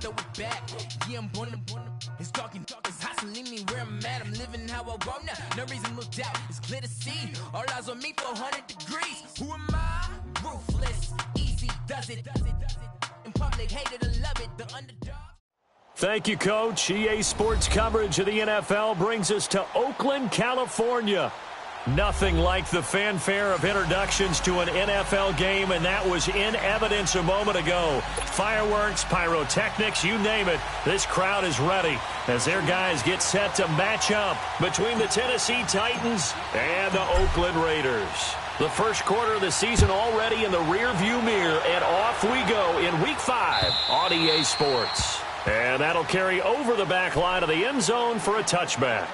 throw it back. Yeah, I'm born to it's talking, it's hot, so leave me where I'm at. I'm living how I want now. No reason to look doubt. It's clear to see. All eyes on me, 400 degrees. Who am I? Ruthless, easy, does it. In public, hated to love it. The underdog. Thank you, Coach. EA Sports coverage of the NFL brings us to Oakland, California. Nothing like the fanfare of introductions to an NFL game, and that was in evidence a moment ago. Fireworks, pyrotechnics, you name it. This crowd is ready as their guys get set to match up between the Tennessee Titans and the Oakland Raiders. The first quarter of the season already in the rearview mirror, and off we go in Week 5 on EA Sports. And that'll carry over the back line of the end zone for a touchback.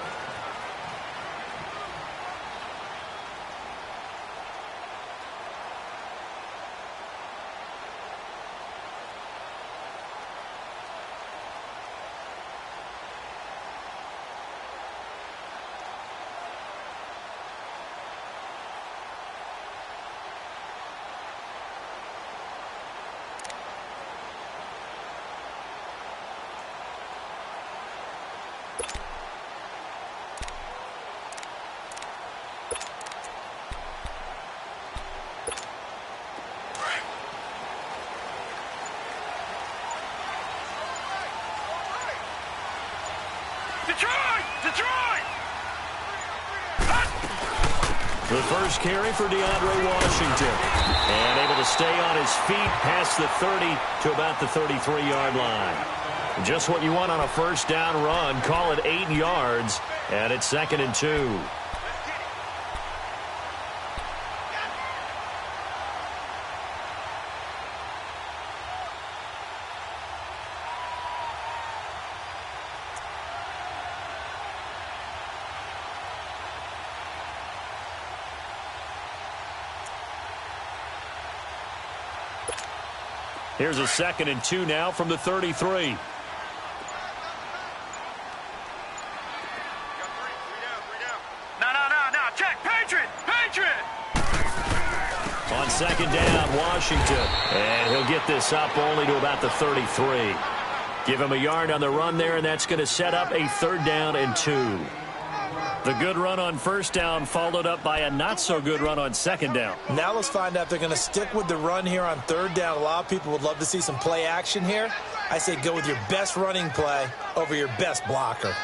The first carry for DeAndre Washington. And able to stay on his feet past the 30 to about the 33-yard line. Just what you want on a first down run. Call it 8 yards. And it's 2nd and 2. Here's a 2nd and 2 now from the 33. No. Check. Patriot. On 2nd down, Washington. And he'll get this up only to about the 33. Give him a yard on the run there, and that's going to set up a 3rd down and 2. The good run on 1st down followed up by a not-so-good run on 2nd down. Now let's find out if they're going to stick with the run here on 3rd down. A lot of people would love to see some play action here. I say go with your best running play over your best blocker.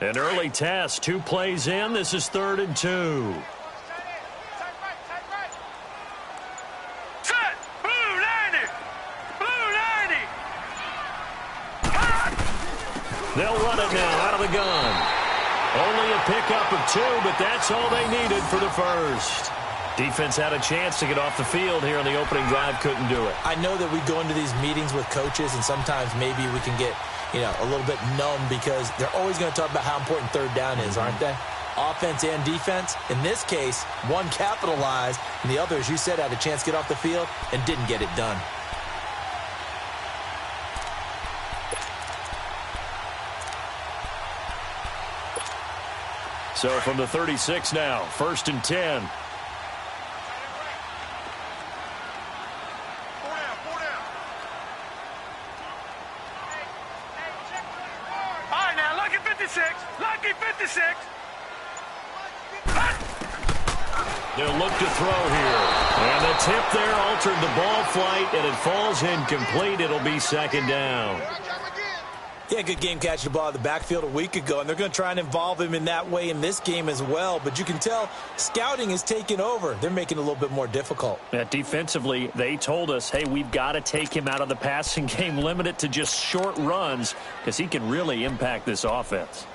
An early test, 2 plays in. This is 3rd and 2. They'll run it now out of the gun. Only a pickup of 2, but that's all they needed for the first. Defense had a chance to get off the field here on the opening drive, couldn't do it. I know that we go into these meetings with coaches, and sometimes maybe we can get, a little bit numb because they're always going to talk about how important 3rd down is, aren't they? Offense and defense. In this case, one capitalized, and the other, as you said, had a chance to get off the field and didn't get it done. So from the 36 now, 1st and 10. All right, now, lucky 56. Lucky 56. They'll look to throw here. And the tip there altered the ball flight, and it falls incomplete. It'll be 2nd down. Yeah, good game catching the ball in the backfield a week ago, and they're going to try and involve him in that way in this game as well. But you can tell scouting is taking over. They're making it a little bit more difficult. Defensively, they told us, hey, we've got to take him out of the passing game, limit it to just short runs, because he can really impact this offense.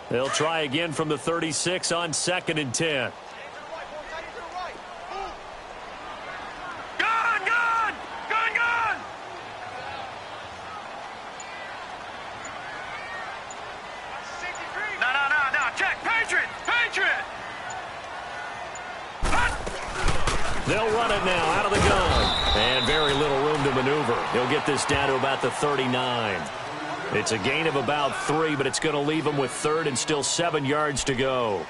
They'll try again from the 36 on 2nd and 10. They'll run it now out of the gun. And very little room to maneuver. He'll get this down to about the 39. It's a gain of about 3, but it's going to leave him with 3rd and still 7 yards to go.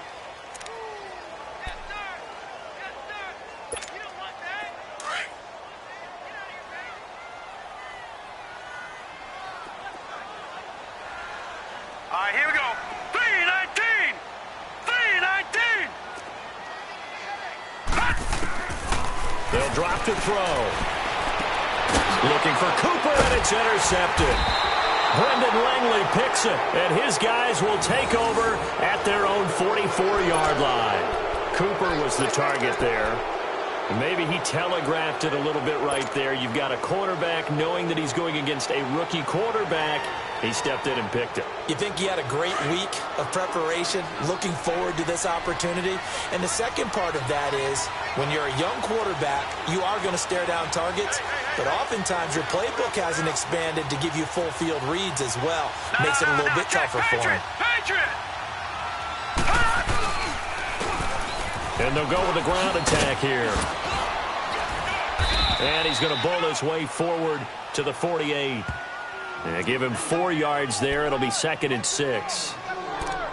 They'll drop to throw. Looking for Cooper, and it's intercepted. Brendan Langley picks it, and his guys will take over at their own 44-yard line. Cooper was the target there. And maybe he telegraphed it a little bit right there. You've got a quarterback knowing that he's going against a rookie quarterback. He stepped in and picked it. You think he had a great week of preparation, looking forward to this opportunity? And the second part of that is, when you're a young quarterback, you are going to stare down targets, but oftentimes your playbook hasn't expanded to give you full field reads as well. Makes it a little bit tougher for him. And they'll go with the ground attack here. And he's going to bowl his way forward to the 48. And give him 4 yards there. It'll be 2nd and 6.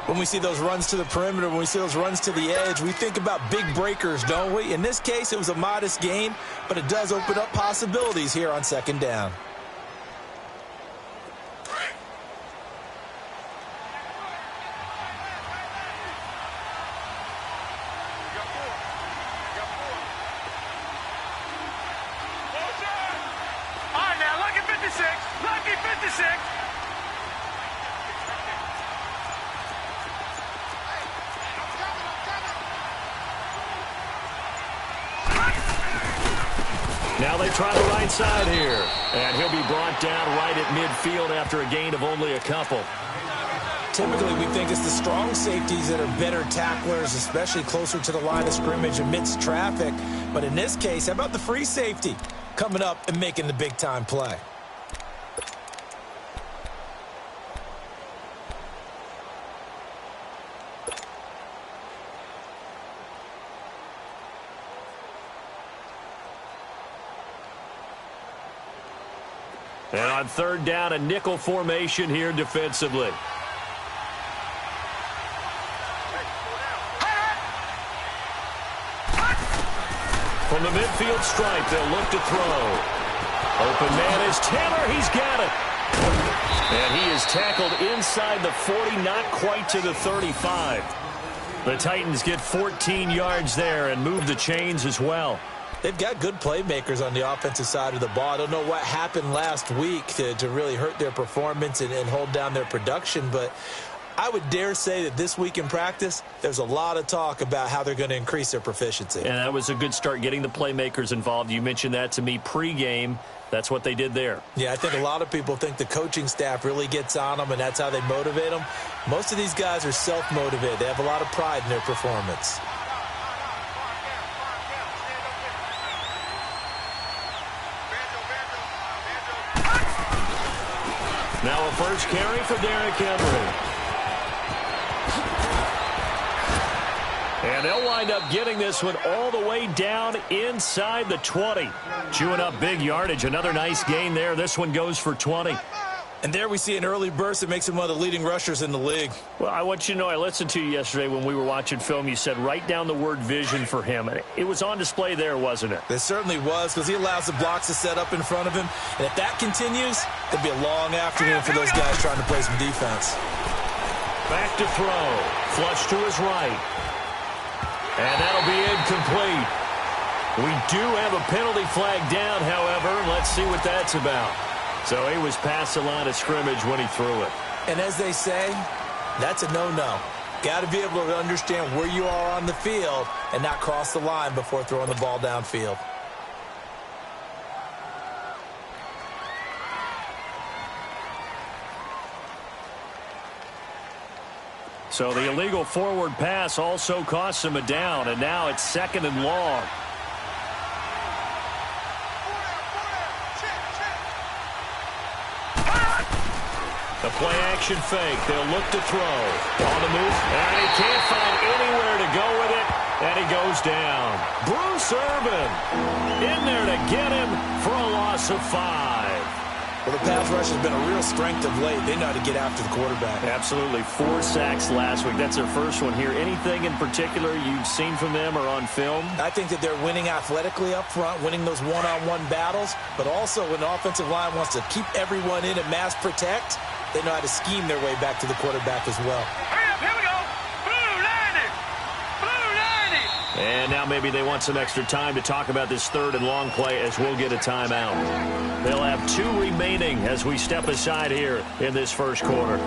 When we see those runs to the perimeter, when we see those runs to the edge, we think about big breakers, don't we? In this case, it was a modest gain, but it does open up possibilities here on 2nd down. Now they try the right side here. And he'll be brought down right at midfield after a gain of only a couple. Typically, we think it's the strong safeties that are better tacklers, especially closer to the line of scrimmage amidst traffic. But in this case, how about the free safety coming up and making the big-time play? And on 3rd down, a nickel formation here defensively. From the midfield stripe, they'll look to throw. Open man is Taylor. He's got it. And he is tackled inside the 40, not quite to the 35. The Titans get 14 yards there and move the chains as well. They've got good playmakers on the offensive side of the ball. I don't know what happened last week to really hurt their performance and hold down their production, but I would dare say that this week in practice, there's a lot of talk about how they're going to increase their proficiency. And that was a good start, getting the playmakers involved. You mentioned that to me pregame. That's what they did there. Yeah, I think a lot of people think the coaching staff really gets on them, and that's how they motivate them. Most of these guys are self-motivated. They have a lot of pride in their performance. Now a first carry for Derrick Henry. And they'll wind up getting this one all the way down inside the 20. Chewing up big yardage. Another nice gain there. This one goes for 20. And there we see an early burst that makes him one of the leading rushers in the league. Well, I want you to know, I listened to you yesterday when we were watching film. You said write down the word vision for him. And it was on display there, wasn't it? It certainly was, because he allows the blocks to set up in front of him. And if that continues, it'll be a long afternoon for those guys trying to play some defense. Back to throw. Flush to his right. And that'll be incomplete. We do have a penalty flag down, however. Let's see what that's about. So he was past the line of scrimmage when he threw it. And as they say, that's a no-no. Got to be able to understand where you are on the field and not cross the line before throwing the ball downfield. So the illegal forward pass also costs him a down, and now it's 2nd and long. The play-action fake. They'll look to throw. On the move. And he can't find anywhere to go with it. And he goes down. Bruce Irvin in there to get him for a loss of 5. Well, the pass rush has been a real strength of late. They know how to get after the quarterback. Absolutely. 4 sacks last week. That's their first one here. Anything in particular you've seen from them or on film? I think that they're winning athletically up front, winning those one-on-one battles, but also when the offensive line wants to keep everyone in and mass protect, they know how to scheme their way back to the quarterback as well. Hurry up, here we go. Blue 90. Blue 90. And now maybe they want some extra time to talk about this third and long play as we'll get a timeout. They'll have 2 remaining as we step aside here in this first quarter.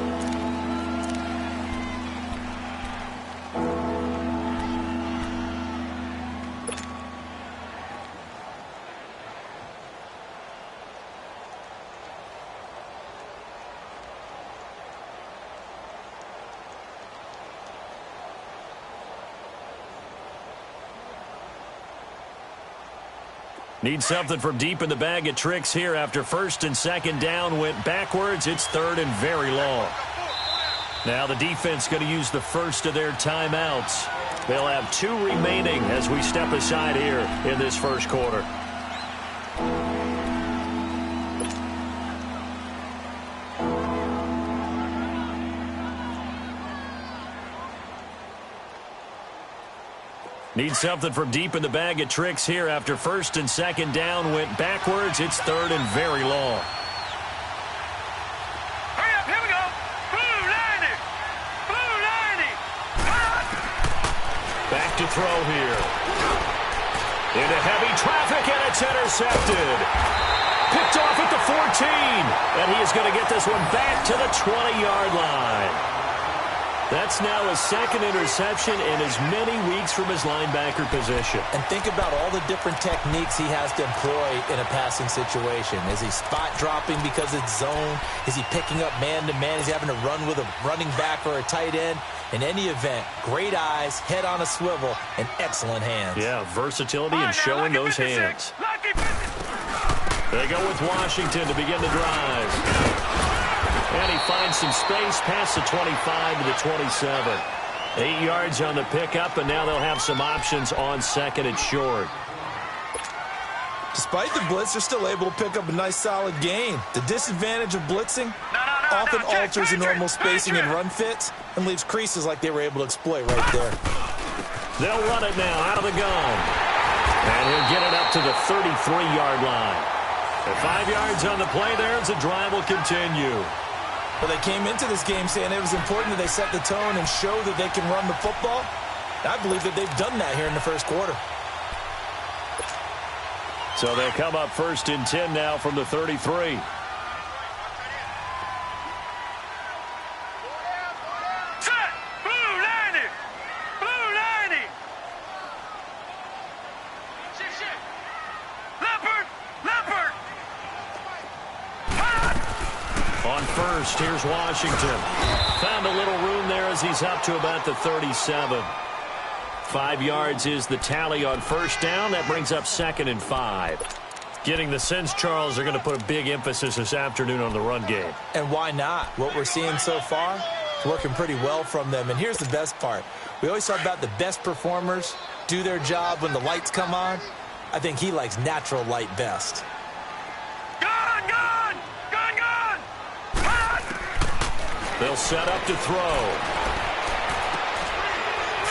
Need something from deep in the bag of tricks here after first and second down went backwards. It's third and very long. Now the defense going to use the first of their timeouts. They'll have 2 remaining as we step aside here in this first quarter. Need something from deep in the bag of tricks here after first and second down went backwards. It's third and very long. Hurry up, here we go. Blue 90. Blue 90. Back to throw here. Into heavy traffic, and it's intercepted. Picked off at the 14. And he is going to get this one back to the 20-yard line. That's now his second interception in as many weeks from his linebacker position. And think about all the different techniques he has to employ in a passing situation. Is he spot dropping because it's zone? Is he picking up man-to-man? Is he having to run with a running back or a tight end? In any event, great eyes, head on a swivel, and excellent hands. Yeah, versatility and showing those hands. They go with Washington to begin the drive. And he finds some space past the 25 to the 27. 8 yards on the pickup, and now they'll have some options on second and short. Despite the blitz, they're still able to pick up a nice, solid gain. The disadvantage of blitzing often alters the normal spacing and run fits and leaves creases like they were able to exploit right there. They'll run it now out of the gun. And he'll get it up to the 33-yard line. And 5 yards on the play there as the drive will continue. Well, they came into this game saying it was important that they set the tone and show that they can run the football. I believe that they've done that here in the first quarter. So they'll come up first and 10 now from the 33. Set! Blue 90! Blue 90! Leopard! Leopard! On first, here's Washington. Found a little room there as he's up to about the 37. 5 yards is the tally on first down. That brings up second and 5. Getting the sense, Charles, they're going to put a big emphasis this afternoon on the run game. And why not? What we're seeing so far is working pretty well from them. And here's the best part. We always talk about the best performers do their job when the lights come on. I think he likes natural light best. They'll set up to throw.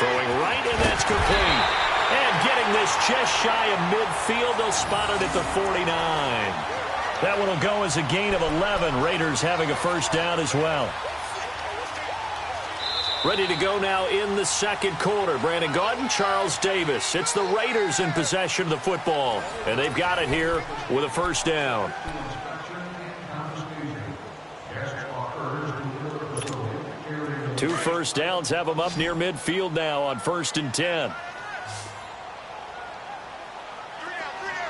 Throwing right, and that's complete. And getting this just shy of midfield. They'll spot it at the 49. That one will go as a gain of 11. Raiders having a first down as well. Ready to go now in the second quarter. Brandon Gaudin, Charles Davis. It's the Raiders in possession of the football. And they've got it here with a first down. 2 first downs have them up near midfield now on first and 10.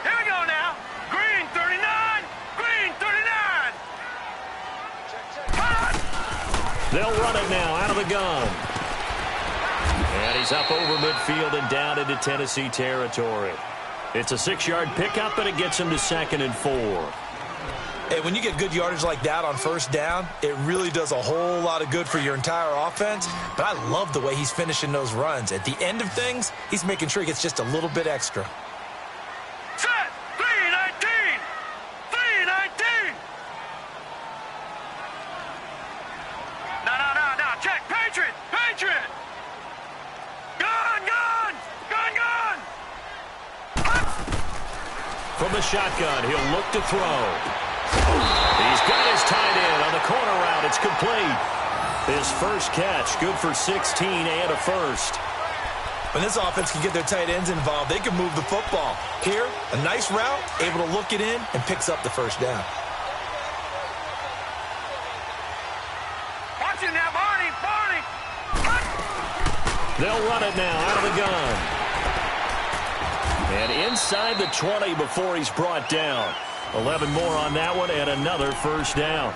Here we go now. Green 39. Green 39. They'll run it now out of the gun. And he's up over midfield and down into Tennessee territory. It's a 6-yard pickup, and it gets him to second and 4. Hey, when you get good yardage like that on first down, it really does a whole lot of good for your entire offense. But I love the way he's finishing those runs. At the end of things, he's making sure he gets just a little bit extra. Set! 319! 319! No. Check. Patriot! Patriot! Gun! From the shotgun, he'll look to throw. He's got his tight end on the corner route. It's complete. His first catch, good for 16 and a first. When this offense can get their tight ends involved, they can move the football. Here, a nice route, able to look it in, and picks up the first down. Watch it now, Barney, Barney. They'll run it now out of the gun. And inside the 20 before he's brought down. 11 more on that one and another first down.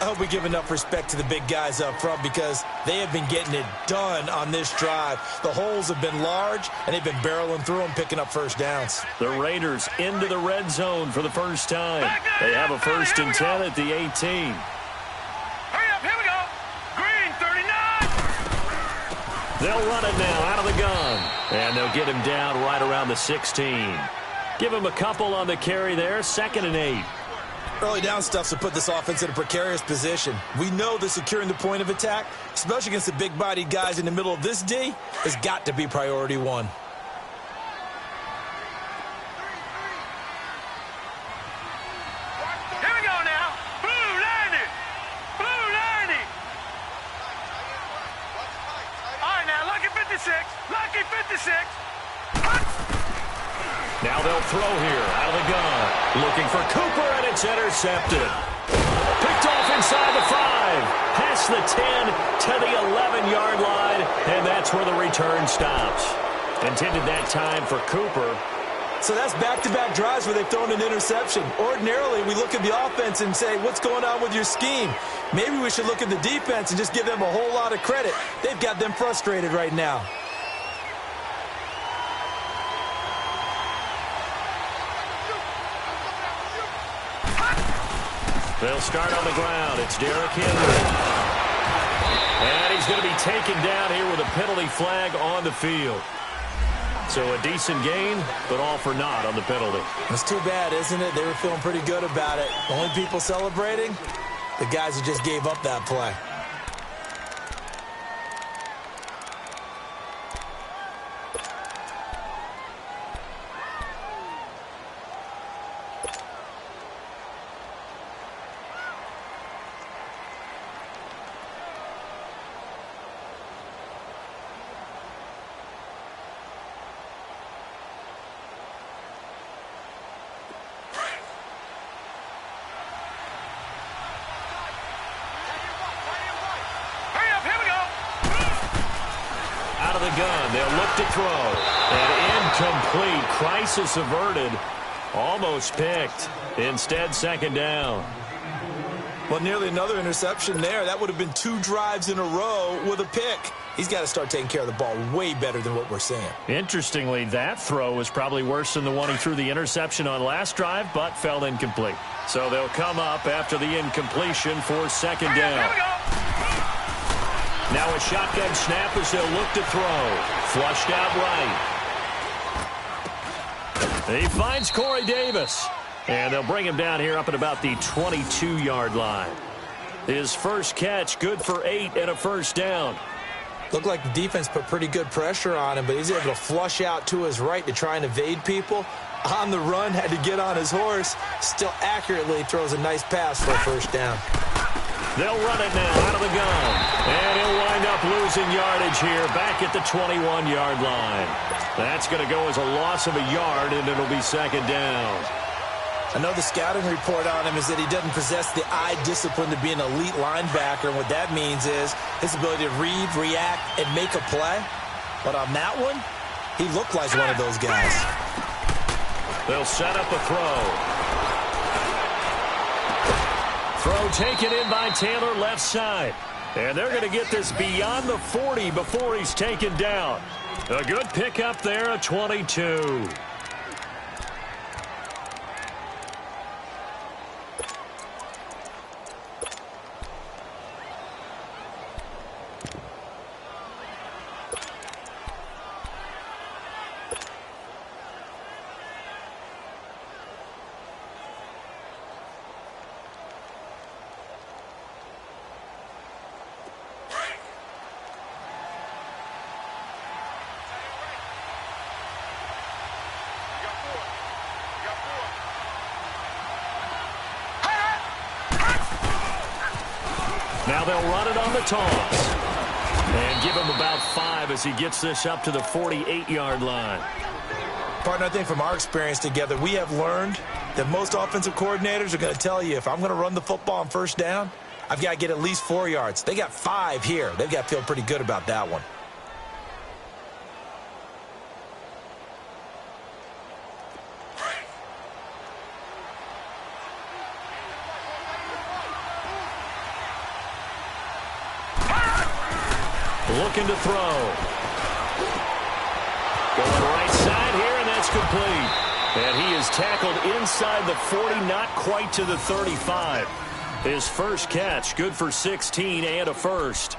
I hope we give enough respect to the big guys up front because they have been getting it done on this drive. The holes have been large, and they've been barreling through them, picking up first downs. The Raiders into the red zone for the first time. They have a 1st and 10 at the 18. Hurry up, here we go. Green, 39. They'll run it now out of the gun. And they'll get him down right around the 16. Give him a couple on the carry there, 2nd and 8. Early down stuff to put this offense in a precarious position. We know that securing the point of attack, especially against the big-bodied guys in the middle of this D, has got to be priority one. Here we go now. Blue 90. Blue 90. All right, now, lucky 56. Lucky 56. Now they'll throw here out of the gun. Looking for Cooper, and it's intercepted. Picked off inside the 5. Past the 10 to the 11-yard line, and that's where the return stops. Intended that time for Cooper. So that's back-to-back drives where they've thrown an interception. Ordinarily, we look at the offense and say, what's going on with your scheme? Maybe we should look at the defense and just give them a whole lot of credit. They've got them frustrated right now. They'll start on the ground. It's Derrick Henry. And he's going to be taken down here with a penalty flag on the field. So a decent gain, but all for naught on the penalty. It's too bad, isn't it? They were feeling pretty good about it. The only people celebrating, the guys who just gave up that play. Gun. They'll look to throw. And incomplete. Crisis averted. Almost picked. Instead, 2nd down. Well, nearly another interception there. That would have been 2 drives in a row with a pick. He's got to start taking care of the ball way better than what we're seeing. Interestingly, that throw was probably worse than the one he threw the interception on last drive, but fell incomplete. So they'll come up after the incompletion for 2nd down. Now a shotgun snap as they'll look to throw. Flushed out right. He finds Corey Davis. And they'll bring him down here up at about the 22-yard line. His first catch, good for 8 and a first down. Looked like the defense put pretty good pressure on him, but he's able to flush out to his right to try and evade people. On the run, had to get on his horse. Still accurately throws a nice pass for a first down. They'll run it now out of the gun. And he'll wind up losing yardage here back at the 21-yard line. That's going to go as a loss of a yard, and it'll be 2nd down. I know the scouting report on him is that he doesn't possess the eye discipline to be an elite linebacker. And what that means is his ability to read, react, and make a play. But on that one, he looked like one of those guys. They'll set up a throw. Throw taken in by Taylor left side. And they're going to get this beyond the 40 before he's taken down. A good pickup there at 22. Now they'll run it on the toss. And give him about 5 as he gets this up to the 48-yard line. Partner, I think from our experience together, we have learned that most offensive coordinators are going to tell you, if I'm going to run the football on first down, I've got to get at least 4 yards. They got 5 here. They've got to feel pretty good about that one. Looking to throw. Going right side here, and that's complete. And he is tackled inside the 40, not quite to the 35. His first catch, good for 16 and a first.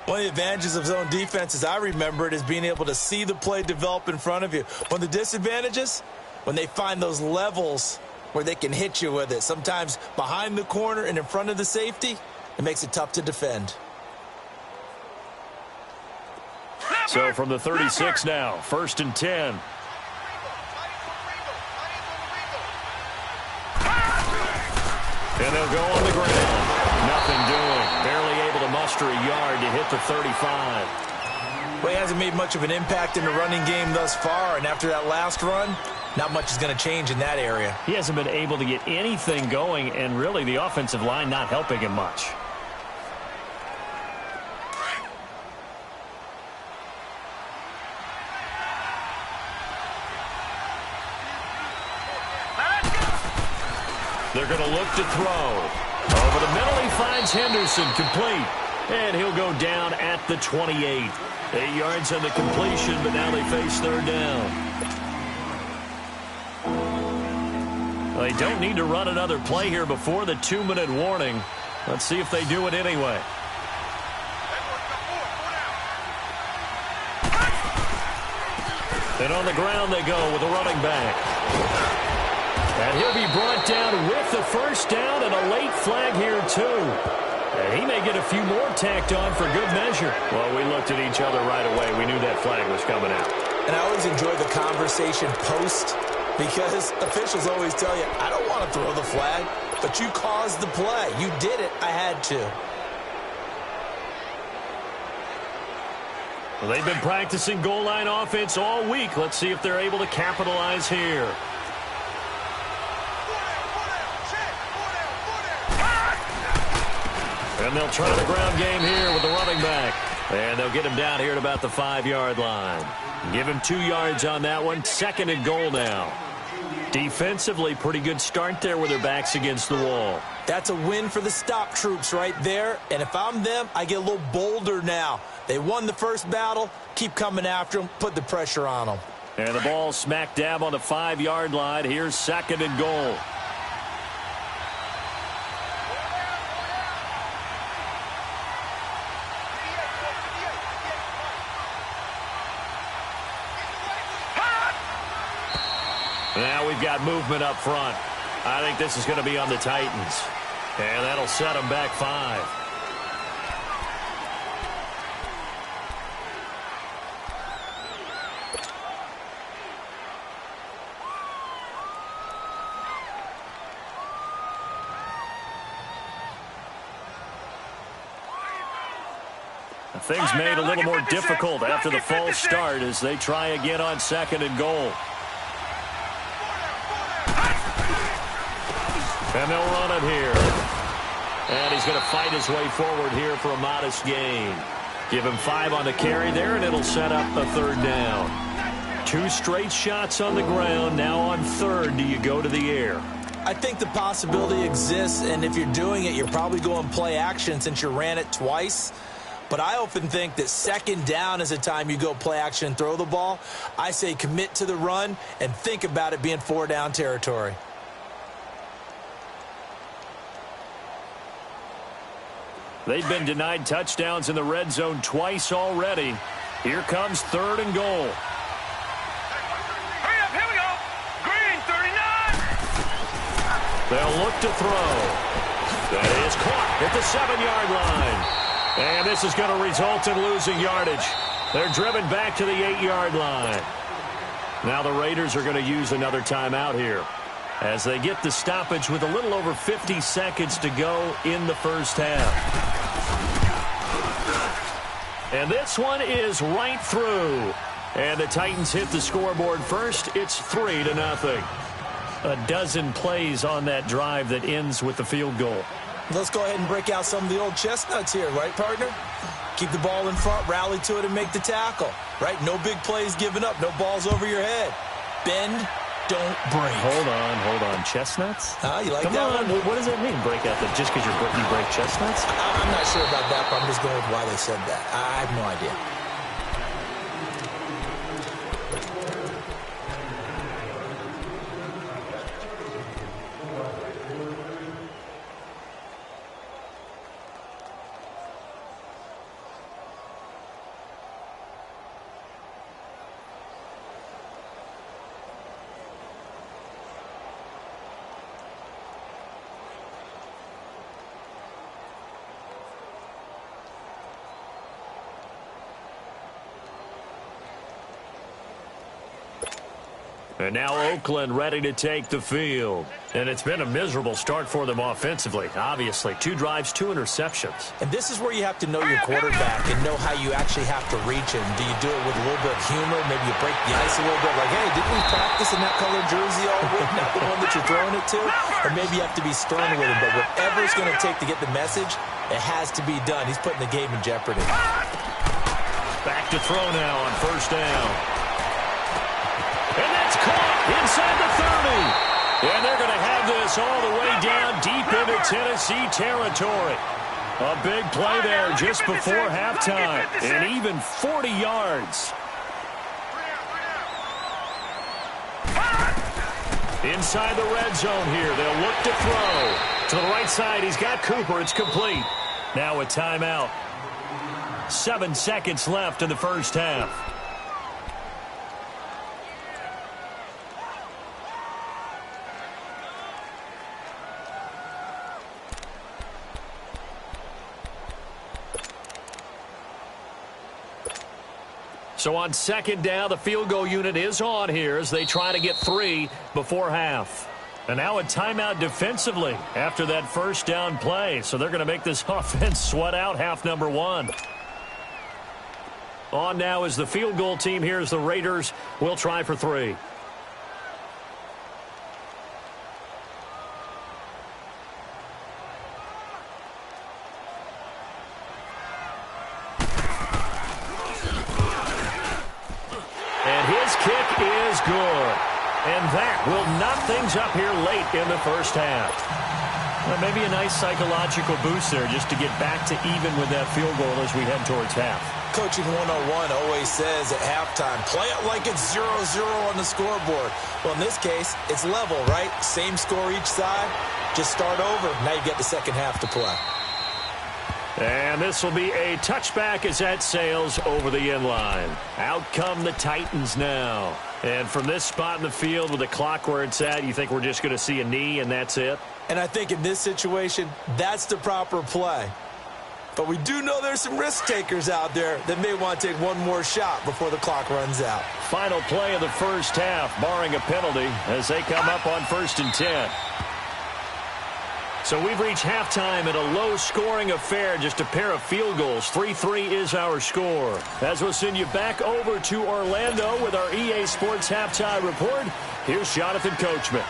One of the advantages of zone defense, as I remember it, is being able to see the play develop in front of you. One of the disadvantages, when they find those levels where they can hit you with it, sometimes behind the corner and in front of the safety, it makes it tough to defend. So from the 36 now, 1st and 10. And they'll go on the ground. Nothing doing. Barely able to muster a yard to hit the 35. Well, he hasn't made much of an impact in the running game thus far, and after that last run, not much is going to change in that area. He hasn't been able to get anything going, and really the offensive line not helping him much. They're going to look to throw. Over the middle, he finds Henderson, complete. And he'll go down at the 28. 8 yards on the completion, but now they face 3rd down. Well, they don't need to run another play here before the 2-minute warning. Let's see if they do it anyway. And on the ground they go with a running back. And he'll be brought down with the first down and a late flag here, too. And he may get a few more tacked on for good measure. Well, we looked at each other right away. We knew that flag was coming out. And I always enjoy the conversation post, because officials always tell you, I don't want to throw the flag, but you caused the play. You did it. I had to. Well, they've been practicing goal line offense all week. Let's see if they're able to capitalize here. And they'll try the ground game here with the running back. And they'll get him down here at about the 5-yard line. Give him 2 yards on that one. 2nd and goal now. Defensively, pretty good start there with their backs against the wall. That's a win for the stop troops right there. And if I'm them, I get a little bolder now. They won the first battle. Keep coming after them. Put the pressure on them. And the ball smack dab on the 5-yard line. Here's 2nd and goal. Now we've got movement up front. I think this is going to be on the Titans. And that'll set them back 5. Things made a little more difficult after the false start as they try again on 2nd and goal. And they'll run it here. And he's going to fight his way forward here for a modest gain. Give him 5 on the carry there, and it'll set up a 3rd down. 2 straight shots on the ground. Now on 3rd, do you go to the air? I think the possibility exists, and if you're doing it, you're probably going play action since you ran it twice. But I often think that 2nd down is a time you go play action and throw the ball. I say commit to the run and think about it being 4-down territory. They've been denied touchdowns in the red zone twice already. Here comes 3rd and goal. Hurry up, here we go. Green, 39. They'll look to throw. That is caught at the 7-yard line. And this is going to result in losing yardage. They're driven back to the 8-yard line. Now the Raiders are going to use another timeout here as they get the stoppage with a little over 50 seconds to go in the first half. And this one is right through. And the Titans hit the scoreboard first. It's 3-0. A dozen plays on that drive that ends with the field goal. Let's go ahead and break out some of the old chestnuts here, right, partner? Keep the ball in front, rally to it, and make the tackle, right? No big plays given up, no balls over your head. Bend, don't break. Hold on. Chestnuts? You like Come that on. one? What does that mean, break out? Just because you break chestnuts? I'm not sure about that, but I'm just going with why they said that. I have no idea. And now Oakland ready to take the field. And it's been a miserable start for them offensively, obviously. 2 drives, 2 interceptions. And this is where you have to know your quarterback and know how you actually have to reach him. Do you do it with a little bit of humor? Maybe you break the ice a little bit. Like, hey, didn't we practice in that colored jersey all week? Not the one that you're throwing it to? Or maybe you have to be stern with him. But whatever it's going to take to get the message, it has to be done. He's putting the game in jeopardy. Back to throw now on first down. And that's caught inside the 30. And they're going to have this all the way down deep into Tennessee territory. A big play there just before halftime. And even 40 yards. Inside the red zone here. They'll look to throw. To the right side, he's got Cooper. It's complete. Now a timeout. 7 seconds left in the first half. So on second down, the field goal unit is on here as they try to get 3 before half. And now a timeout defensively after that first down play. So they're going to make this offense sweat out half number 1. On now is the field goal team here as the Raiders will try for 3. Is good. And that will knock things up here late in the first half. Well, maybe a nice psychological boost there just to get back to even with that field goal as we head towards half. Coaching 101 always says at halftime, play it like it's 0-0 on the scoreboard. Well, in this case, it's level, right? Same score each side. Just start over. Now you get the second half to play. And this will be a touchback as that sails over the end line. Out come the Titans now. And from this spot in the field with the clock where it's at, you think we're just going to see a knee and that's it? And I think in this situation, that's the proper play. But we do know there's some risk takers out there that may want to take one more shot before the clock runs out. Final play of the first half, barring a penalty, as they come up on 1st and 10. So we've reached halftime in a low-scoring affair, just a pair of field goals. 3-3 is our score. As we'll send you back over to Orlando with our EA Sports Halftime Report, here's Jonathan Coachman.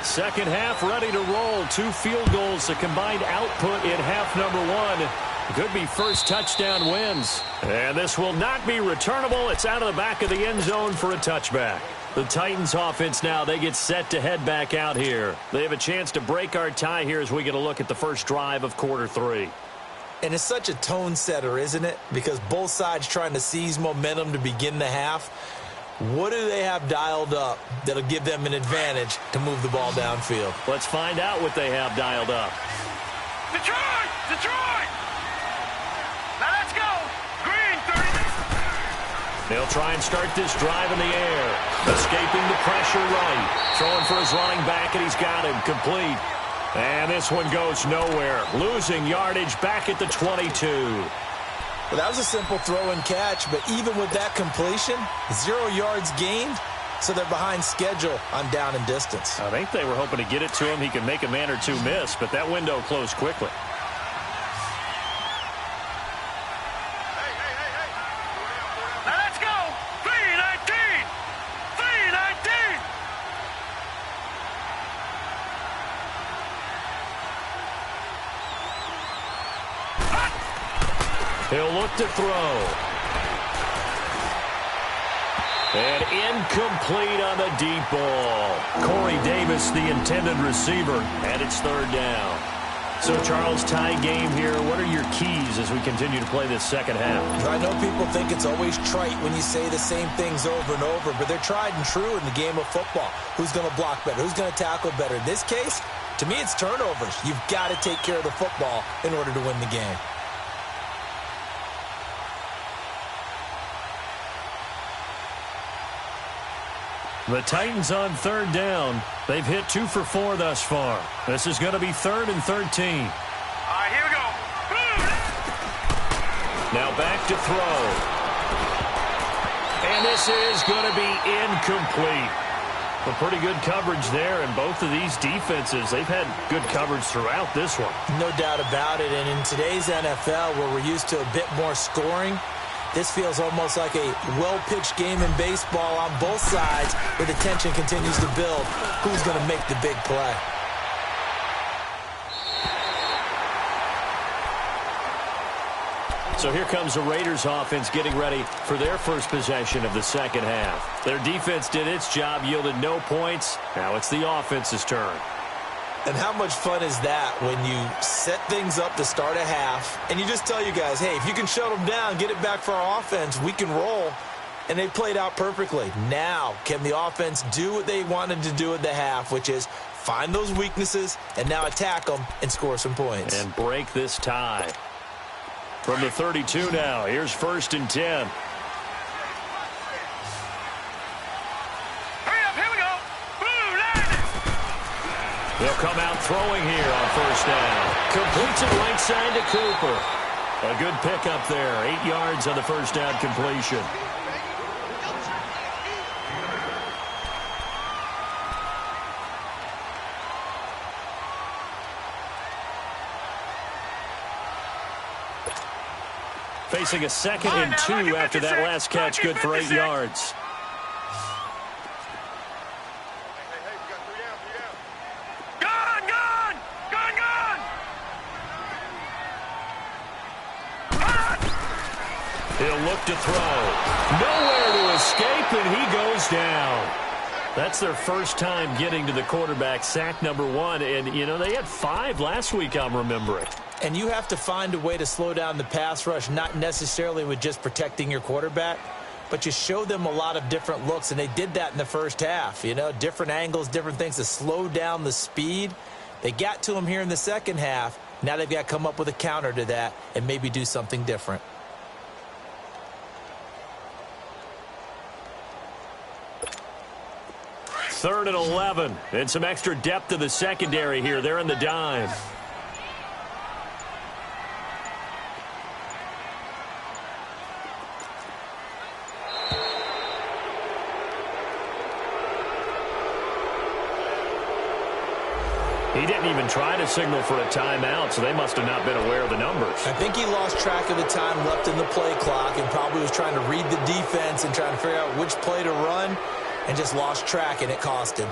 Second half ready to roll. 2 field goals, the combined output in half number 1. Could be first touchdown wins. And this will not be returnable. It's out of the back of the end zone for a touchback. The Titans offense now, they get set to head back out here. They have a chance to break our tie here as we get a look at the first drive of quarter 3. And it's such a tone setter, isn't it? Because both sides trying to seize momentum to begin the half. What do they have dialed up that'll give them an advantage to move the ball downfield? Let's find out what they have dialed up. Detroit! Detroit! Now let's go! Green, 30. They'll try and start this drive in the air. Escaping the pressure right. Throwing for his running back, and he's got him complete. And this one goes nowhere. Losing yardage back at the 22. Well, that was a simple throw and catch, but even with that completion, 0 yards gained, so they're behind schedule on down and distance. I think they were hoping to get it to him. He could make a man or two miss, but that window closed quickly. Hey, hey, hey, hey. set to throw. And incomplete on the deep ball. Corey Davis, the intended receiver, and it's third down. So, Charles, tie game here. What are your keys as we continue to play this second half? I know people think it's always trite when you say the same things over and over, but they're tried and true in the game of football. Who's going to block better? Who's going to tackle better? In this case, to me, it's turnovers. You've got to take care of the football in order to win the game. The Titans on third down. They've hit 2 for 4 thus far. This is going to be 3rd and 13. All right, here we go. Now back to throw. And this is going to be incomplete. A pretty good coverage there, and both of these defenses, they've had good coverage throughout this one. No doubt about it, and in today's NFL, where we're used to a bit more scoring, this feels almost like a well-pitched game in baseball on both sides where the tension continues to build. Who's going to make the big play? So here comes the Raiders offense getting ready for their first possession of the second half. Their defense did its job, yielded no points. Now it's the offense's turn. And how much fun is that when you set things up to start a half and you just tell you guys, hey, if you can shut them down, get it back for our offense, we can roll. And they played out perfectly. Now, can the offense do what they wanted to do at the half, which is find those weaknesses and now attack them and score some points? And break this tie. From the 32 now, here's 1st and 10. They'll come out throwing here on 1st down. Completes it right side to Cooper. A good pickup there. 8 yards on the 1st down completion. Facing a 2nd and 2 after that last catch. Good for 8 yards. He'll look to throw. Nowhere to escape, and he goes down. That's their first time getting to the quarterback, sack number 1. And, you know, they had 5 last week, I'm remembering. And you have to find a way to slow down the pass rush, not necessarily with just protecting your quarterback, but you show them a lot of different looks, and they did that in the first half. You know, different angles, different things to slow down the speed. They got to him here in the second half. Now they've got to come up with a counter to that and maybe do something different. Third and 11, and some extra depth to the secondary here. They're in the dime. He didn't even try to signal for a timeout, so they must have not been aware of the numbers. I think he lost track of the time left in the play clock and probably was trying to read the defense and trying to figure out which play to run, and just lost track, and it cost him.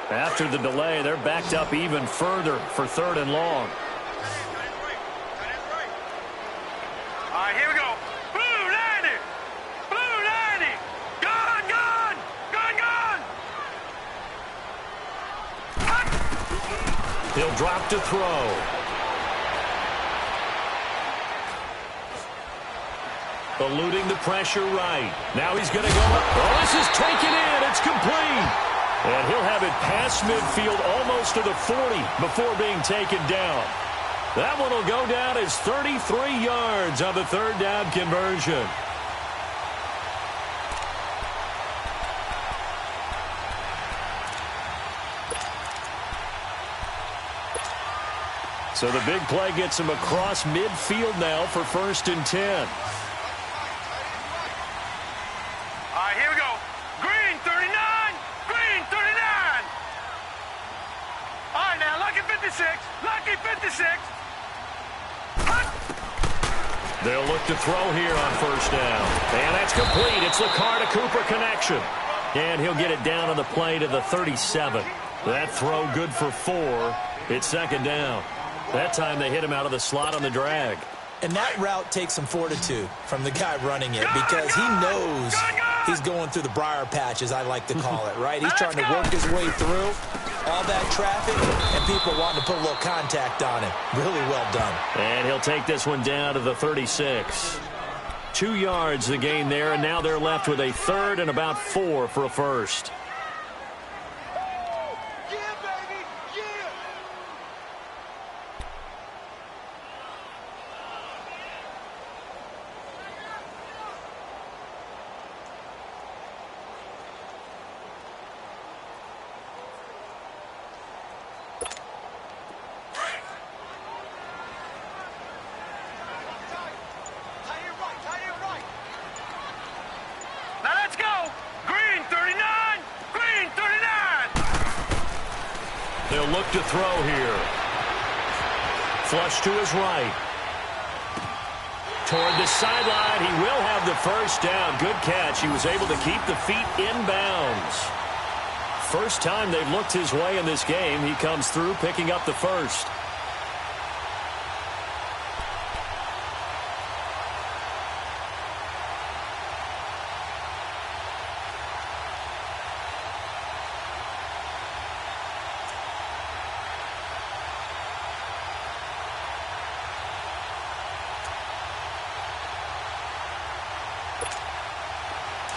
After the delay, they're backed up even further for 3rd and long. All right, here we go. Blue 90. Blue 90. Gone, gone. Gone, gone. He'll drop to throw. Eluding the pressure right. Now he's going to go up. Oh, this is taken in. It's complete. And he'll have it past midfield almost to the 40 before being taken down. That one will go down as 33 yards on the 3rd down conversion. So the big play gets him across midfield now for 1st and 10. All right, here we go. Green 39. Green 39. All right, now, lucky 56. Lucky 56. They'll look to throw here on 1st down. And that's complete. It's the Carr-to-Cooper connection. And he'll get it down on the play to the 37. That throw good for 4. It's 2nd down. That time they hit him out of the slot on the drag. And that route takes some fortitude from the guy running it because he knows he's going through the briar patch, as I like to call it, right? He's trying to work his way through all that traffic, and people wanting to put a little contact on it. Really well done. And he'll take this one down to the 36. 2 yards the gain there, and now they're left with a third and about 4 for a first. He'll look to throw here. Flush to his right. Toward the sideline. He will have the first down. Good catch. He was able to keep the feet in bounds. First time they've looked his way in this game. He comes through picking up the first.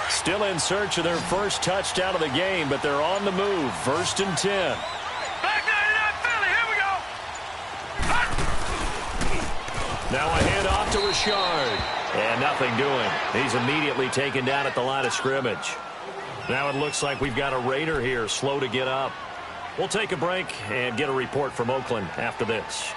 Still in search of their first touchdown of the game, but they're on the move. 1st and 10. Back 99 Philly, here we go. Now a handoff to Richard. And nothing doing. He's immediately taken down at the line of scrimmage. Now it looks like we've got a Raider here, slow to get up. We'll take a break and get a report from Oakland after this.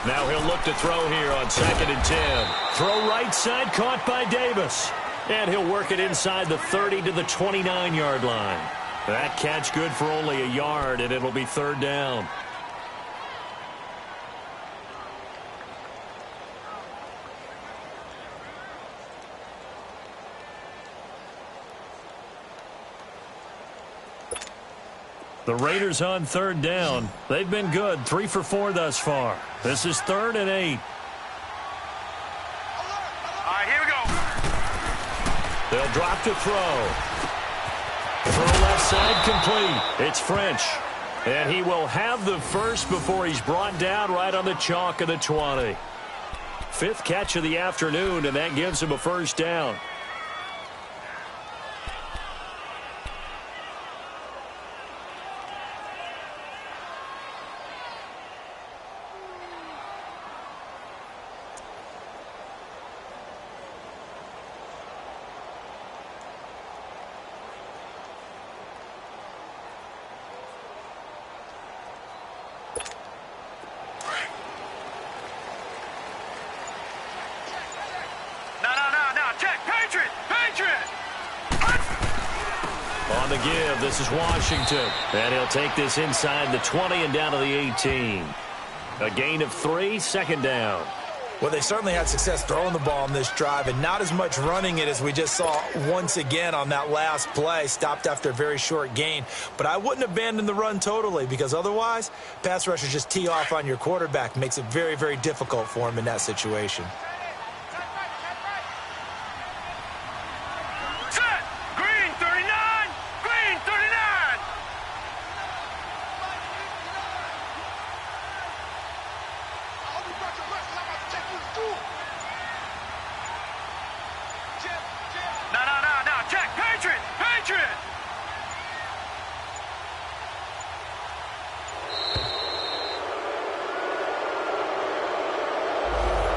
Now he'll look to throw here on 2nd and 10. Throw right side, caught by Davis. And he'll work it inside the 30 to the 29-yard line. That catch good for only a yard, and it'll be 3rd down. The Raiders on 3rd down. They've been good, 3 for 4 thus far. This is 3rd and 8. All right, here we go. They'll drop to throw. Throw left side complete. It's French. And he will have the first before he's brought down right on the chalk of the 20. 5th catch of the afternoon, and that gives him a first down. On the give, this is Washington. And he'll take this inside the 20 and down to the 18. A gain of 3, 2nd down. Well, they certainly had success throwing the ball on this drive and not as much running it as we just saw once again on that last play. Stopped after a very short gain. But I wouldn't abandon the run totally because otherwise, pass rushers just tee off on your quarterback. Makes it very, very difficult for him in that situation.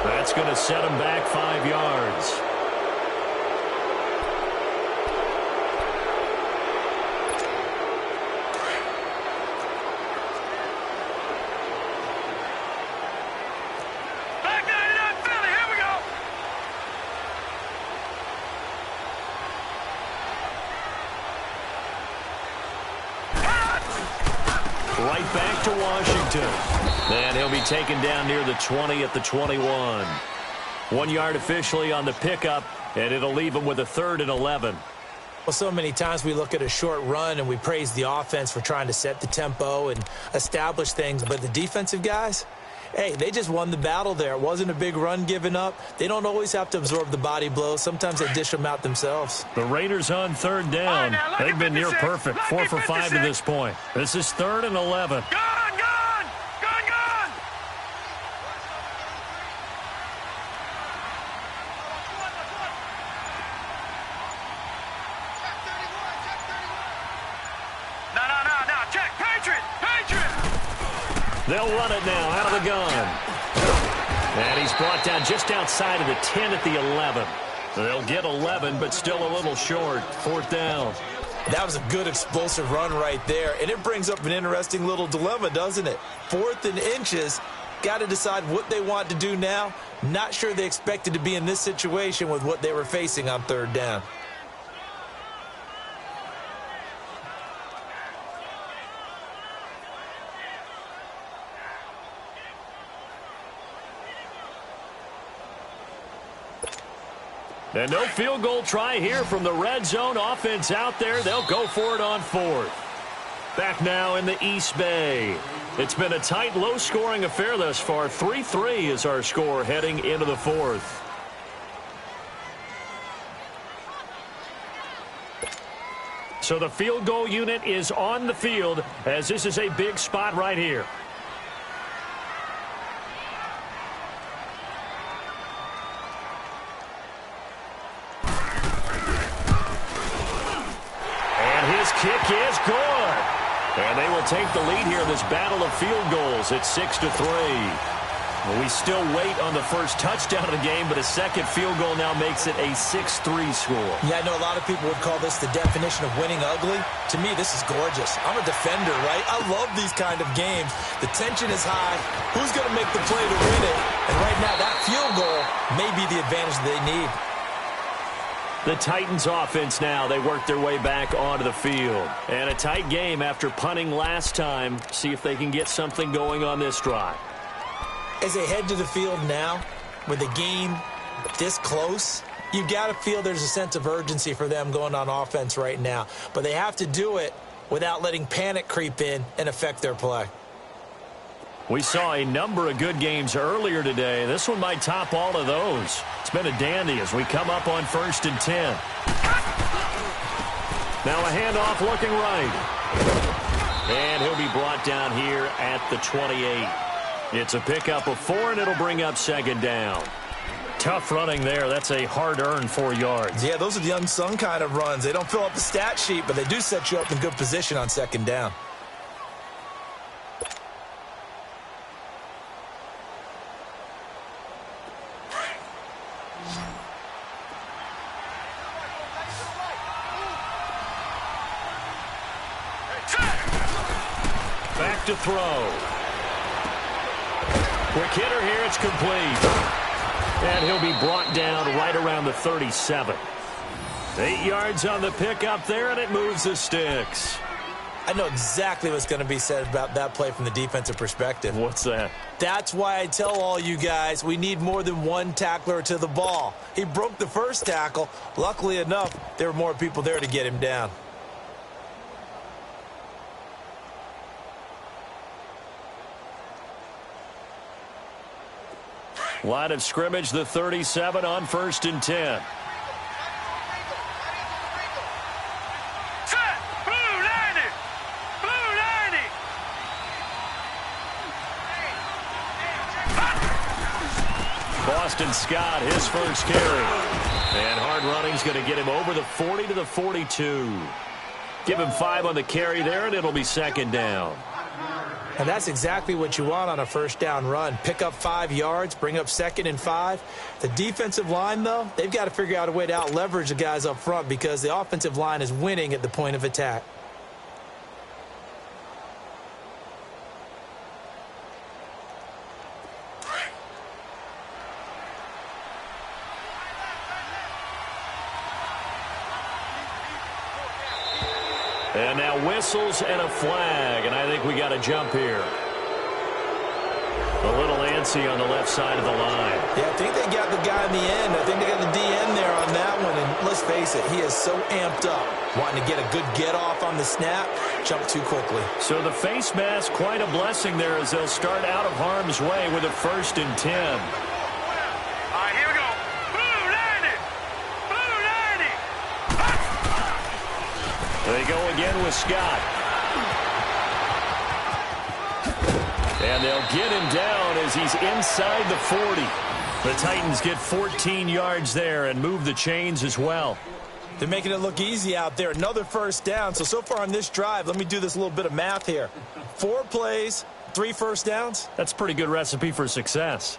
That's going to set him back 5 yards. right back to Washington. And he'll be taken down near the 20 at the 21. 1 yard officially on the pickup, and it'll leave him with a 3rd and 11. Well, so many times we look at a short run and we praise the offense for trying to set the tempo and establish things, but the defensive guys, hey, they just won the battle there. It wasn't a big run given up. They don't always have to absorb the body blows. Sometimes they dish them out themselves. The Raiders on 3rd down. They've been near perfect, 4 for 5 to this point. This is 3rd and 11. They'll run it now out of the gun. And he's brought down just outside of the 10 at the 11. They'll get 11, but still a little short. 4th down. That was a good explosive run right there. And it brings up an interesting little dilemma, doesn't it? 4th and inches. Got to decide what they want to do now. Not sure they expected to be in this situation with what they were facing on 3rd down. And no field goal try here from the red zone. Offense out there. They'll go for it on 4th. Back now in the East Bay. It's been a tight, low-scoring affair thus far. 3-3 is our score heading into the 4th. So the field goal unit is on the field as this is a big spot right here. Kick is good. And they will take the lead here in this battle of field goals at 6-3. Well, we still wait on the first touchdown of the game, but a second field goal now makes it a 6-3 score. Yeah, I know a lot of people would call this the definition of winning ugly. To me, this is gorgeous. I'm a defender, right? I love these kind of games. The tension is high. Who's going to make the play to win it? And right now, that field goal may be the advantage they need. The Titans offense now, they work their way back onto the field. And a tight game after punting last time. See if they can get something going on this drive. As they head to the field now, with the game this close, you've got to feel there's a sense of urgency for them going on offense right now. But they have to do it without letting panic creep in and affect their play. We saw a number of good games earlier today. This one might top all of those. It's been a dandy as we come up on 1st and 10. Now a handoff looking right. And he'll be brought down here at the 28. It's a pickup of 4, and it'll bring up 2nd down. Tough running there. That's a hard-earned 4 yards. Yeah, those are the unsung kind of runs. They don't fill up the stat sheet, but they do set you up in good position on 2nd down. Back to throw. Quick hitter here, it's complete. And he'll be brought down right around the 37. 8 yards on the pickup there, and it moves the sticks. I know exactly what's going to be said about that play from the defensive perspective. What's that? That's why I tell all you guys we need more than one tackler to the ball. He broke the first tackle. Luckily enough, there were more people there to get him down. Line of scrimmage, the 37 on 1st and 10. Set! Blue 90! Blue 90! Boston Scott, his first carry. And hard running's going to get him over the 40 to the 42. Give him 5 on the carry there, and it'll be 2nd down. And that's exactly what you want on a 1st down run. Pick up 5 yards, bring up 2nd and 5. The defensive line, though, they've got to figure out a way to out-leverage the guys up front because the offensive line is winning at the point of attack. And now whistles and a flag, and I think we got a jump here. A little antsy on the left side of the line. Yeah, I think they got the guy in the end. I think they got the DN there on that one. And let's face it, he is so amped up, wanting to get a good get-off on the snap, jump too quickly. So the face mask, quite a blessing there as they'll start out of harm's way with a 1st and 10. All right, here we go. Blue landing! Blue landing! They go again with Scott. And they'll get him down as he's inside the 40. The Titans get 14 yards there and move the chains as well. They're making it look easy out there. Another 1st down. So far on this drive, let me do this little bit of math here. 4 plays, 3 first downs. That's a pretty good recipe for success.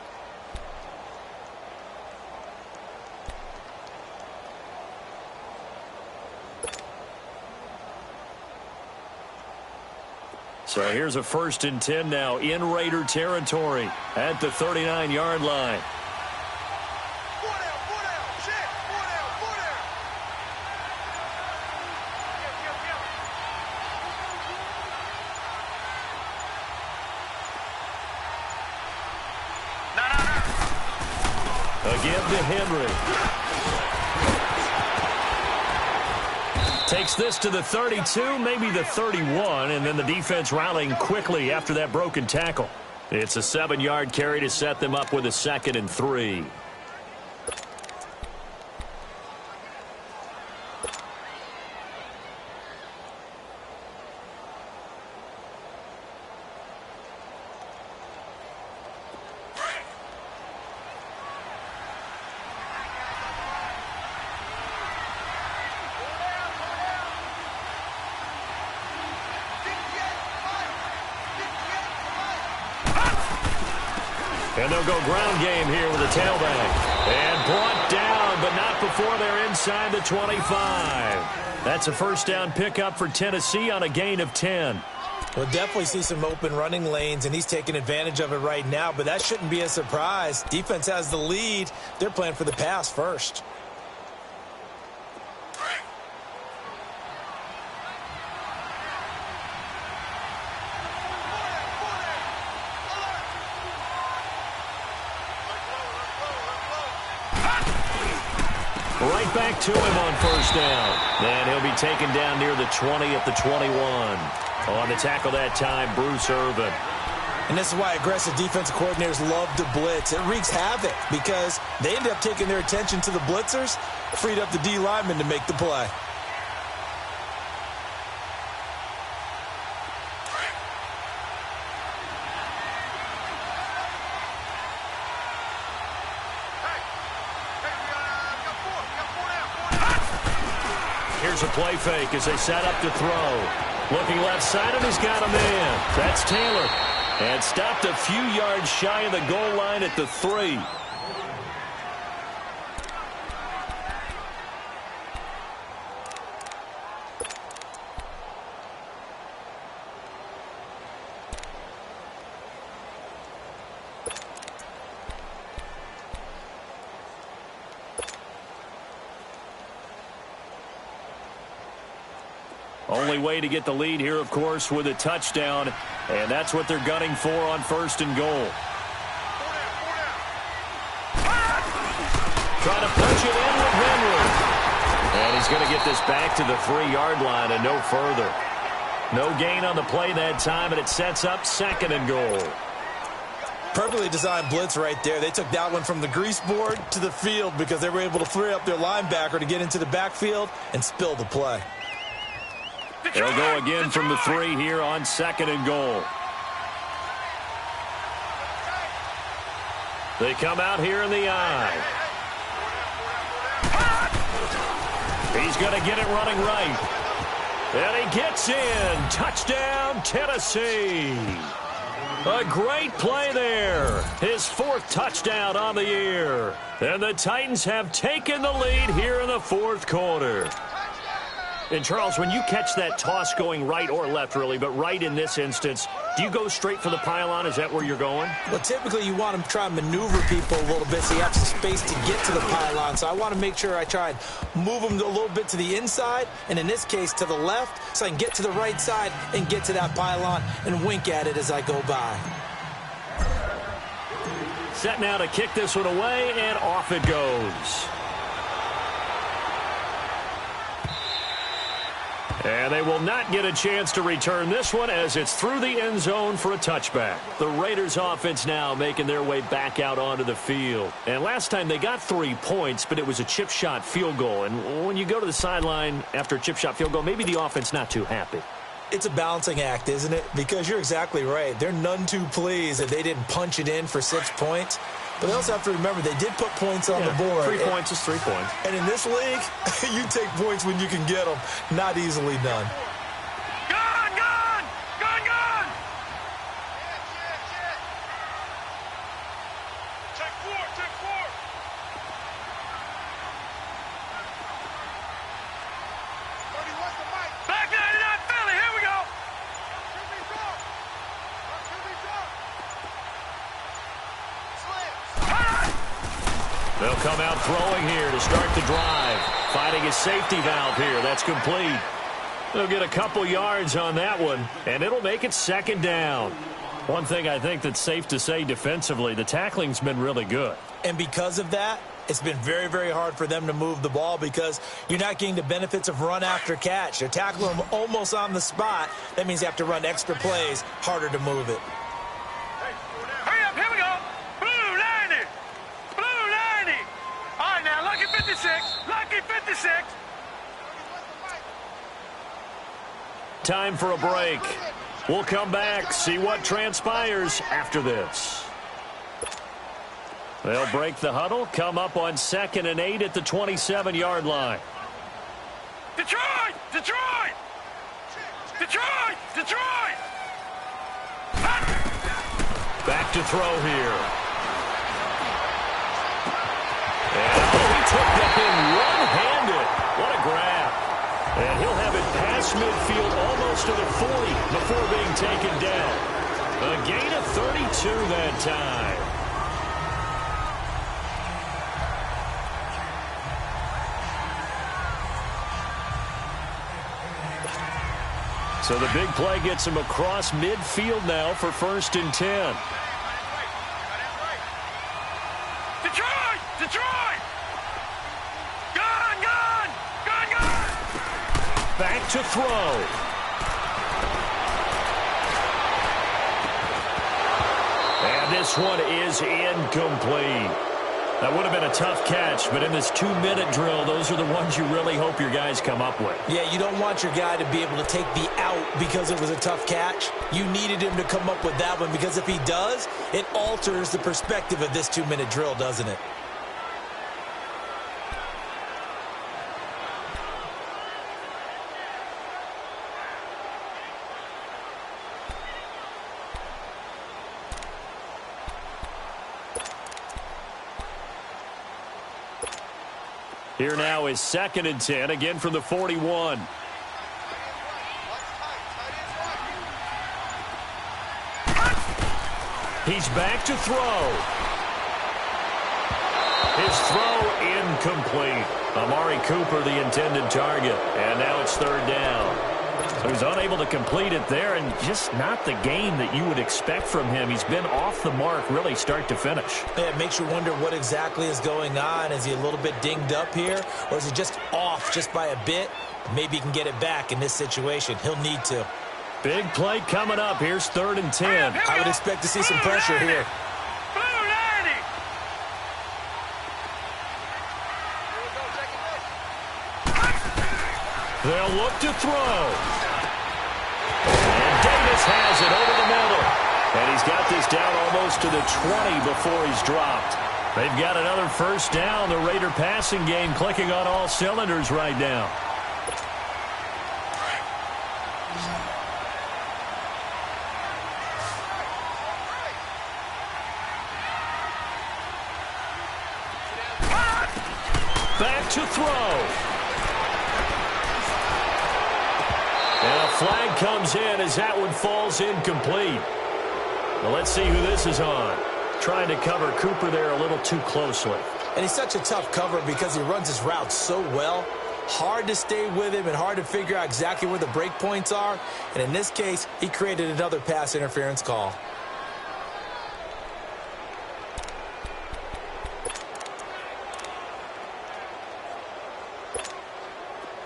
So here's a 1st and 10 now in Raider territory at the 39-yard line. Again to Henry. Takes this to the 32, maybe the 31, and then the defense rallying quickly after that broken tackle. It's a 7-yard carry to set them up with a 2nd and 3. And they'll go ground game here with a tailback. And brought down, but not before they're inside the 25. That's a 1st down pickup for Tennessee on a gain of 10. We'll definitely see some open running lanes, and he's taking advantage of it right now, but that shouldn't be a surprise. Defense has the lead. They're playing for the pass first. Right back to him on 1st down. And he'll be taken down near the 20 at the 21. On the tackle that time, Bruce Irvin. And this is why aggressive defensive coordinators love to blitz. It wreaks havoc because they end up taking their attention to the blitzers, freed up the D lineman to make the play. Here's a play fake as they set up to throw. Looking left side, and he's got a man. That's Taylor. And stopped a few yards shy of the goal line at the 3. Only way to get the lead here, of course, with a touchdown, and that's what they're gunning for on 1st and goal. Trying to punch it in with Henry. And he's going to get this back to the 3-yard line and no further. No gain on the play that time, and it sets up 2nd and goal. Perfectly designed blitz right there. They took that one from the grease board to the field because they were able to free up their linebacker to get into the backfield and spill the play. They'll go again from the 3 here on 2nd and goal. They come out here in the eye. He's going to get it running right. And he gets in. Touchdown, Tennessee. A great play there. His 4th touchdown on the year. And the Titans have taken the lead here in the 4th quarter. And, Charles, when you catch that toss going right or left, really, but right in this instance, do you go straight for the pylon? Is that where you're going? Well, typically you want to try and maneuver people a little bit so you have some space to get to the pylon. So I want to make sure I try and move them a little bit to the inside, and in this case to the left, so I can get to the right side and get to that pylon and wink at it as I go by. Set now to kick this one away, and off it goes. And they will not get a chance to return this one as it's through the end zone for a touchback. The Raiders offense now making their way back out onto the field. And last time they got 3 points, but it was a chip shot field goal. And when you go to the sideline after a chip shot field goal, maybe the offense not too happy. It's a balancing act, isn't it? Because you're exactly right. They're none too pleased that they didn't punch it in for 6 points. But they also have to remember they did put points on the board. 3 points is 3 points. And in this league, you take points when you can get them. Not easily done. Gone, gone! Gone, gone! Take four, take four! Back 99 Philly, here we go! They'll come out throwing here to start the drive. Finding his safety valve here. That's complete. They'll get a couple yards on that one, and it'll make it second down. One thing I think that's safe to say defensively, the tackling's been really good. And because of that, it's been very, very hard for them to move the ball because you're not getting the benefits of run after catch. They're tackling them almost on the spot. That means you have to run extra plays, harder to move it. Hurry up, here we go! Blue 90! Blue 90! All right, now, lucky 56! Lucky 56! Time for a break. We'll come back, see what transpires after this. They'll break the huddle, come up on 2nd and 8 at the 27-yard line. Detroit! Detroit! Detroit! Detroit! Back to throw here. And he took that in one-handed. What a grab. And he'll have it past midfield almost to the 40 before being taken down. A gain of 32 that time. So the big play gets him across midfield now for 1st and 10. Detroit! Detroit! Gone! Gone! Gone! Gone! Back to throw. And this one is incomplete. That would have been a tough catch, but in this 2-minute drill, those are the ones you really hope your guys come up with. Yeah, you don't want your guy to be able to take the out because it was a tough catch. You needed him to come up with that one because if he does, it alters the perspective of this 2-minute drill, doesn't it? Here now is 2nd and 10, again from the 41. He's back to throw. His throw incomplete. Amari Cooper, the intended target. And now it's 3rd down. So he's unable to complete it there, and just not the game that you would expect from him. He's been off the mark really start to finish. Yeah, it makes you wonder what exactly is going on. Is he a little bit dinged up here, or is he just off just by a bit? Maybe he can get it back in this situation. He'll need to. Big play coming up. Here's 3rd and 10. I would expect to see some pressure here. Blue 90! They'll look to throw. And Davis has it over the middle. And he's got this down almost to the 20 before he's dropped. They've got another 1st down. The Raider passing game clicking on all cylinders right now. Back to throw. Flag comes in as that one falls incomplete. Well, let's see who this is on. Trying to cover Cooper there a little too closely. And he's such a tough cover because he runs his route so well. Hard to stay with him and hard to figure out exactly where the break points are. And in this case, he created another pass interference call.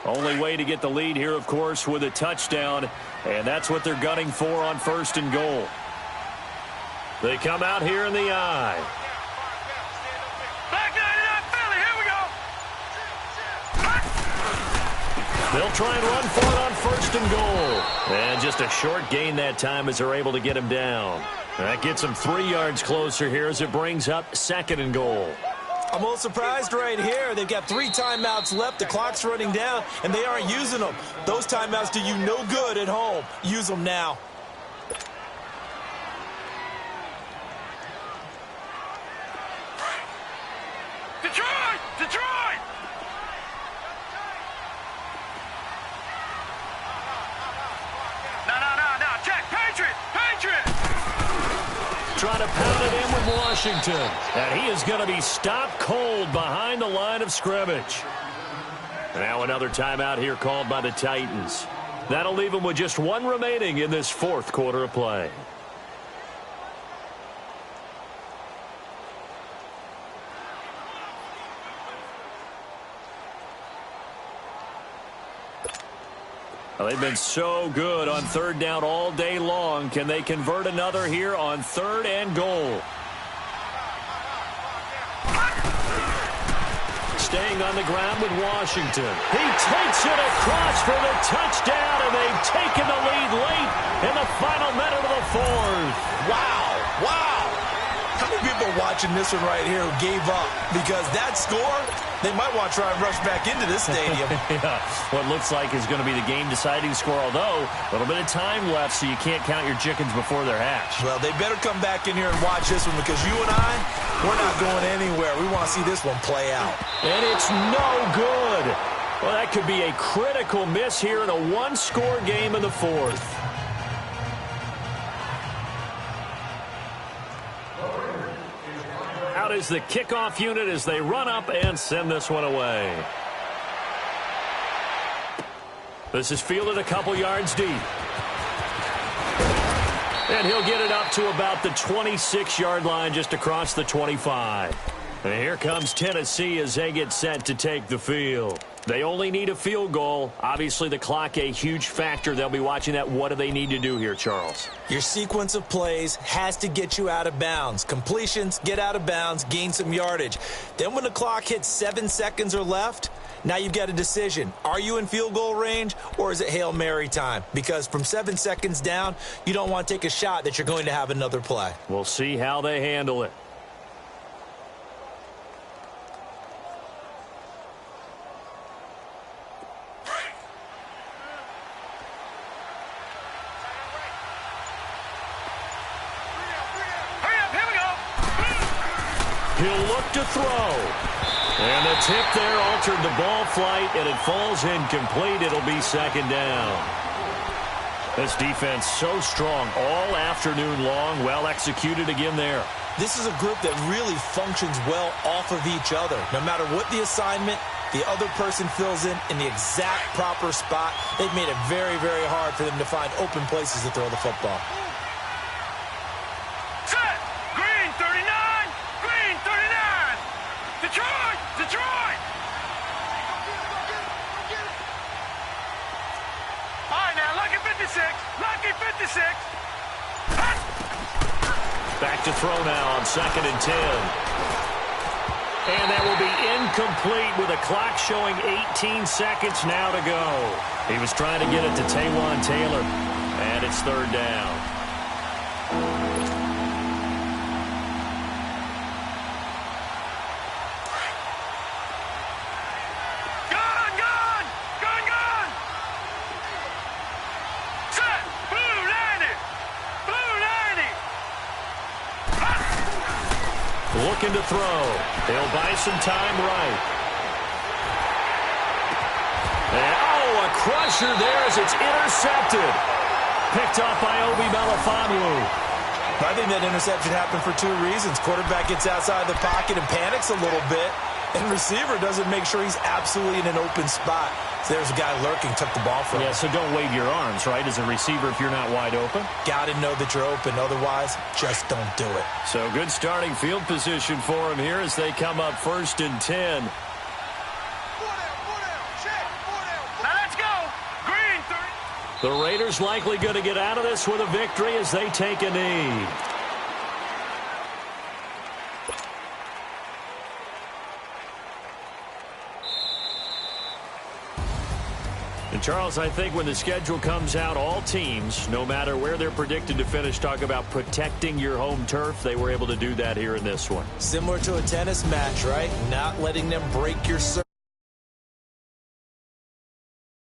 Only way to get the lead here, of course, with a touchdown. And that's what they're gunning for on 1st and goal. They come out here in the eye. Black 99 Philly, here we go. They'll try and run for it on 1st and goal. And just a short gain that time as they're able to get him down. That gets them 3 yards closer here as it brings up 2nd and goal. I'm a little surprised right here. They've got 3 timeouts left. The clock's running down, and they aren't using them. Those timeouts do you no good at home. Use them now. Detroit! Detroit! No. Check. Patriot! Patriot! Trying to pound it in with Washington. And he is going to be stopped cold behind the line of scrimmage. Now another timeout here called by the Titans. That'll leave them with just 1 remaining in this 4th quarter of play. Well, they've been so good on 3rd down all day long. Can they convert another here on 3rd and goal? Staying on the ground with Washington. He takes it across for the touchdown, and they've taken the lead late in the final minute of the 4th. Wow. How many people are watching this one right here who gave up? Because that score, they might want to try and rush back into this stadium. Yeah, what looks like is going to be the game-deciding score, although a little bit of time left, so you can't count your chickens before they're hatched. Well, they better come back in here and watch this one because you and I, we're not going anywhere. We want to see this one play out. And it's no good. Well, that could be a critical miss here in a 1-score game in the 4th. Out is the kickoff unit as they run up and send this one away. This is fielded a couple yards deep. And he'll get it up to about the 26-yard line, just across the 25. And here comes Tennessee as they get set to take the field. They only need a field goal. Obviously, the clock a huge factor. They'll be watching that. What do they need to do here, Charles? Your sequence of plays has to get you out of bounds. Completions, get out of bounds, gain some yardage. Then when the clock hits 7 seconds or left, now you've got a decision. Are you in field goal range, or is it Hail Mary time? Because from 7 seconds down, you don't want to take a shot that you're going to have another play. We'll see how they handle it. He'll look to throw. And the tip there altered the ball flight, and it falls incomplete. It'll be 2nd down. This defense so strong all afternoon long. Well executed again there. This is a group that really functions well off of each other. No matter what the assignment, the other person fills in the exact proper spot. They've made it very, very hard for them to find open places to throw the football. Set! Green 39! Green 39! Detroit! Detroit! All right, now, lucky 56! Lucky 56! Back to throw now on 2nd and 10. And that will be incomplete with a clock showing 18 seconds now to go. He was trying to get it to Taywan Taylor, and it's 3rd down. Looking to throw. He'll buy some time right. And, a a crusher there as it's intercepted. Picked off by Obi Melifonwu. I think that interception happened for two reasons. Quarterback gets outside the pocket and panics a little bit, and receiver doesn't make sure he's absolutely in an open spot. So there's a guy lurking, took the ball from him. Yeah, so don't wave your arms, right, as a receiver if you're not wide open. Got to know that you're open. Otherwise, just don't do it. So good starting field position for him here as they come up 1st and 10. Now let's go. Green, 30. The Raiders likely going to get out of this with a victory as they take a knee. And Charles, I think when the schedule comes out, all teams, no matter where they're predicted to finish, talk about protecting your home turf. They were able to do that here in this one. Similar to a tennis match, right? Not letting them break your serve.